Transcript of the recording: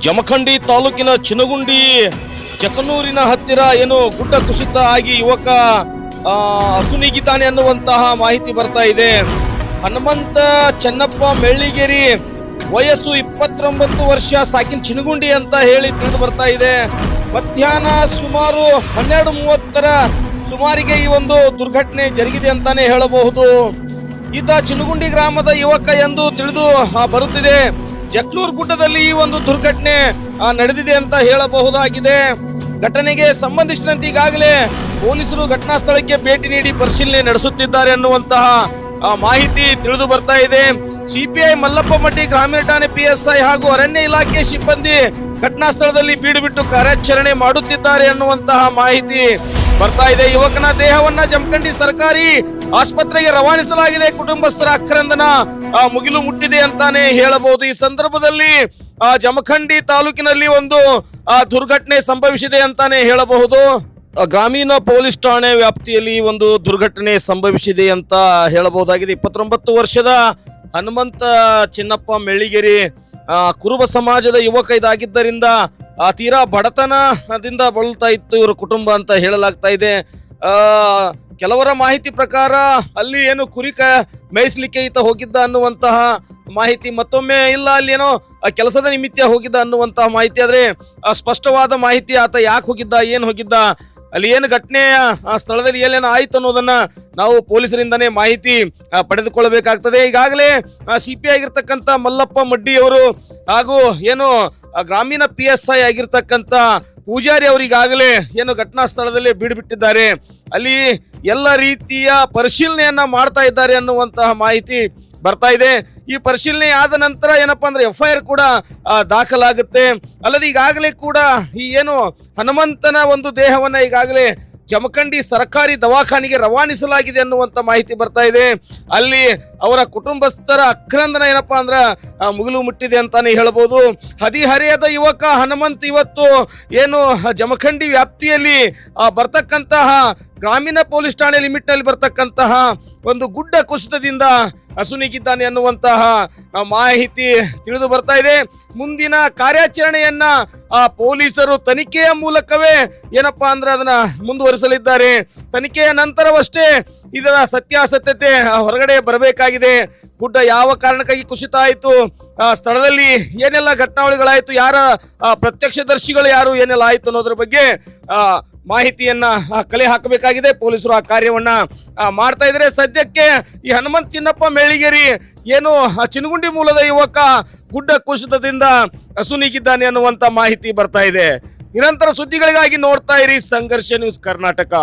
ಜಮಖಂಡಿ ತಾಲೂಕಿನ ಚಿನಗುಂಡಿ ಜಕನೂರಿನ ಹತ್ತಿರ ಏನು ಗುಡ್ಡ ಕುಸಿತ ಆಗಿ ಯುವಕ ಅಸುನೀಗಿದ್ದಾನೆ ಅನ್ನುವಂತಹ ಮಾಹಿತಿ ಬರ್ತಾ ಇದೆ. ಹನುಮಂತ ಚೆನ್ನಪ್ಪ ಮೆಳ್ಳಿಗೇರಿ, ವಯಸ್ಸು 29 ವರ್ಷ, ಸಾಕಿನ ಚಿನಗುಂಡಿ ಅಂತ ಹೇಳಿ ತಿಳಿದು ಬರ್ತಾ ಇದೆ. ಮಧ್ಯಾಹ್ನ ಸುಮಾರು 12:30ರ ಸುಮಾರಿಗೆ ಈ ಒಂದು ದುರ್ಘಟನೆ ಜರುಗಿದೆ ಅಂತಾನೆ ಹೇಳಬಹುದು. ಈತ ಚಿನಗುಂಡಿ ಗ್ರಾಮದ ಯುವಕ ಎಂದು ತಿಳಿದು ಬರುತ್ತಿದೆ. ಜಕ್ನೂರ್ ಗುಡ್ಡದಲ್ಲಿ ಈ ಒಂದು ದುರ್ಘಟನೆ ನಡೆದಿದೆ ಅಂತ ಹೇಳಬಹುದಾಗಿದೆ. ಘಟನೆಗೆ ಸಂಬಂಧಿಸಿದಂತೆ ಈಗಾಗಲೇ ಪೊಲೀಸರು ಘಟನಾ ಸ್ಥಳಕ್ಕೆ ಭೇಟಿ ನೀಡಿ ಪರಿಶೀಲನೆ ನಡೆಸುತ್ತಿದ್ದಾರೆ ಅನ್ನುವಂತಹ ಮಾಹಿತಿ ತಿಳಿದು ಬರ್ತಾ ಇದೆ. ಸಿಪಿಐ ಮಲ್ಲಪ್ಪ ಮಡ್ಡಿ, ಗ್ರಾಮೀಣ ಠಾಣೆ PSI ಹಾಗೂ ಅರಣ್ಯ ಇಲಾಖೆ ಸಿಬ್ಬಂದಿ ಘಟನಾ ಸ್ಥಳದಲ್ಲಿ ಬೀಡು ಬಿಟ್ಟು ಕಾರ್ಯಾಚರಣೆ ಮಾಡುತ್ತಿದ್ದಾರೆ ಅನ್ನುವಂತಹ ಮಾಹಿತಿ ಬರ್ತಾ ಇದೆ. ಯುವಕನ ದೇಹವನ್ನ ಜಮಖಂಡಿ ಸರ್ಕಾರಿ ಆಸ್ಪತ್ರೆಗೆ ರವಾನಿಸಲಾಗಿದೆ. ಕುಟುಂಬಸ್ಥರ ಆಕ್ರಂದನ ಮುಗಿಲು ಮುಟ್ಟಿದೆ ಅಂತಾನೆ ಹೇಳಬಹುದು. ಈ ಸಂದರ್ಭದಲ್ಲಿ ಜಮಖಂಡಿ ತಾಲೂಕಿನಲ್ಲಿ ಒಂದು ದುರ್ಘಟನೆ ಸಂಭವಿಸಿದೆ ಅಂತಾನೆ ಹೇಳಬಹುದು. ಗ್ರಾಮೀಣ ಪೊಲೀಸ್ ಠಾಣೆ ವ್ಯಾಪ್ತಿಯಲ್ಲಿ ಒಂದು ದುರ್ಘಟನೆ ಸಂಭವಿಸಿದೆ ಅಂತ ಹೇಳಬಹುದಾಗಿದೆ. 29 ವರ್ಷದ ಹನುಮಂತ ಚಿನ್ನಪ್ಪ ಮೆಳ್ಳಿಗೇರಿ ಕುರುಬ ಸಮಾಜದ ಯುವಕ ಇದಾಗಿದ್ದರಿಂದ ತೀರಾ ಬಡತನದಿಂದ ಬಳಲ್ತಾ ಇತ್ತು ಇವರ ಕುಟುಂಬ ಅಂತ ಹೇಳಲಾಗ್ತಾ ಇದೆ. ಕೆಲವರ ಮಾಹಿತಿ ಪ್ರಕಾರ ಅಲ್ಲಿ ಏನು ಕುರಿ ಮೇಯಿಸ್ಲಿಕ್ಕೆ ಈತ ಹೋಗಿದ್ದ ಅನ್ನುವಂತಹ ಮಾಹಿತಿ, ಮತ್ತೊಮ್ಮೆ ಇಲ್ಲ ಅಲ್ಲಿ ಏನೋ ಕೆಲಸದ ನಿಮಿತ್ತ ಹೋಗಿದ್ದ ಅನ್ನುವಂತಹ ಮಾಹಿತಿ. ಆದ್ರೆ ಸ್ಪಷ್ಟವಾದ ಮಾಹಿತಿ ಆತ ಯಾಕೆ ಹೋಗಿದ್ದ, ಏನು ಹೋಗಿದ್ದ, ಅಲ್ಲಿ ಏನು ಘಟನೆ ಸ್ಥಳದಲ್ಲಿ ಏನೇನು ಆಯ್ತು ಅನ್ನೋದನ್ನ ನಾವು ಪೊಲೀಸರಿಂದನೇ ಮಾಹಿತಿ ಪಡೆದುಕೊಳ್ಳಬೇಕಾಗ್ತದೆ. ಈಗಾಗಲೇ CPI ಆಗಿರ್ತಕ್ಕಂಥ ಮಲ್ಲಪ್ಪ ಮಡ್ಡಿ ಅವರು ಹಾಗೂ ಏನು ಗ್ರಾಮೀಣ PSI ಆಗಿರ್ತಕ್ಕಂಥ ಪೂಜಾರಿ ಅವರಿಗಾಗಲೇ ಏನು ಘಟನಾ ಸ್ಥಳದಲ್ಲಿ ಬಿಟ್ಟಿದ್ದಾರೆ. ಅಲ್ಲಿ ಎಲ್ಲ ರೀತಿಯ ಪರಿಶೀಲನೆಯನ್ನ ಮಾಡ್ತಾ ಇದ್ದಾರೆ ಅನ್ನುವಂತಹ ಮಾಹಿತಿ ಬರ್ತಾ ಇದೆ. ಈ ಪರಿಶೀಲನೆ ಆದ ನಂತರ ಏನಪ್ಪಾ ಅಂದ್ರೆ FIR ಕೂಡ ದಾಖಲಾಗುತ್ತೆ. ಅಲ್ಲದೆ ಈಗಾಗಲೇ ಕೂಡ ಈ ಏನು ಹನುಮಂತನ ಒಂದು ದೇಹವನ್ನ ಈಗಾಗಲೇ ಜಮಖಂಡಿ ಸರ್ಕಾರಿ ದವಾಖಾನೆಗೆ ರವಾನಿಸಲಾಗಿದೆ ಅನ್ನುವಂತ ಮಾಹಿತಿ ಬರ್ತಾ ಇದೆ. ಅಲ್ಲಿ ಅವರ ಕುಟುಂಬಸ್ಥರ ಆಕ್ರಂದನ ಏನಪ್ಪಾ ಅಂದ್ರ ಮುಗಿಲು ಮುಟ್ಟಿದೆ ಅಂತಾನೆ ಹೇಳಬಹುದು. ಹದಿಹರೆಯದ ಯುವಕ ಹನುಮಂತ್ ಇವತ್ತು ಏನು ಜಮಖಂಡಿ ವ್ಯಾಪ್ತಿಯಲ್ಲಿ ಬರ್ತಕ್ಕಂತಹ ಗ್ರಾಮೀಣ ಪೊಲೀಸ್ ಠಾಣೆ ಲಿಮಿಟ್ ನಲ್ಲಿ ಬರ್ತಕ್ಕಂತಹ ಒಂದು ಗುಡ್ಡ ಕುಸಿತದಿಂದ ಅಸುನೀಗಿದ್ದಾನೆ ಅನ್ನುವಂತಹ ಮಾಹಿತಿ ತಿಳಿದು ಬರ್ತಾ ಇದೆ. ಮುಂದಿನ ಕಾರ್ಯಾಚರಣೆಯನ್ನ ಪೊಲೀಸರು ತನಿಖೆಯ ಮೂಲಕವೇ ಏನಪ್ಪಾ ಅಂದ್ರೆ ಅದನ್ನ ಮುಂದುವರಿಸಲಿದ್ದಾರೆ. ತನಿಖೆಯ ನಂತರವಷ್ಟೇ ಇದರ ಸತ್ಯಾಸತ್ಯತೆ ಹೊರಗಡೆ ಬರಬೇಕಾಗಿದೆ. ಗುಡ್ಡ ಯಾವ ಕಾರಣಕ್ಕಾಗಿ ಕುಸಿತ ಆಯಿತು, ಸ್ಥಳದಲ್ಲಿ ಏನೆಲ್ಲ ಘಟನಾವಳಿಗಳಾಯಿತು, ಯಾರ ಪ್ರತ್ಯಕ್ಷದರ್ಶಿಗಳು ಯಾರು, ಏನೆಲ್ಲ ಆಯಿತು ಅನ್ನೋದ್ರ ಬಗ್ಗೆ ಮಾಹಿತಿಯನ್ನ ಕಲೆ ಹಾಕಬೇಕಾಗಿದೆ. ಪೊಲೀಸರು ಆ ಕಾರ್ಯವನ್ನ ಮಾಡ್ತಾ ಇದ್ದಾರೆ. ಸದ್ಯಕ್ಕೆ ಈ ಹನುಮಂತ ಚಿನ್ನಪ್ಪ ಮೆಳ್ಳಿಗೇರಿ ಏನು ಚಿನಗುಂಡಿ ಮೂಲದ ಯುವಕ ಗುಡ್ಡ ಕುಸಿತದಿಂದ ಅಸುನೀಗಿದ್ದಾನೆ ಅನ್ನುವಂತ ಮಾಹಿತಿ ಬರ್ತಾ ಇದೆ. ನಿರಂತರ ಸುದ್ದಿಗಳಿಗಾಗಿ ನೋಡ್ತಾ ಇರಿ ಸಂಘರ್ಷ ನ್ಯೂಸ್ ಕರ್ನಾಟಕ.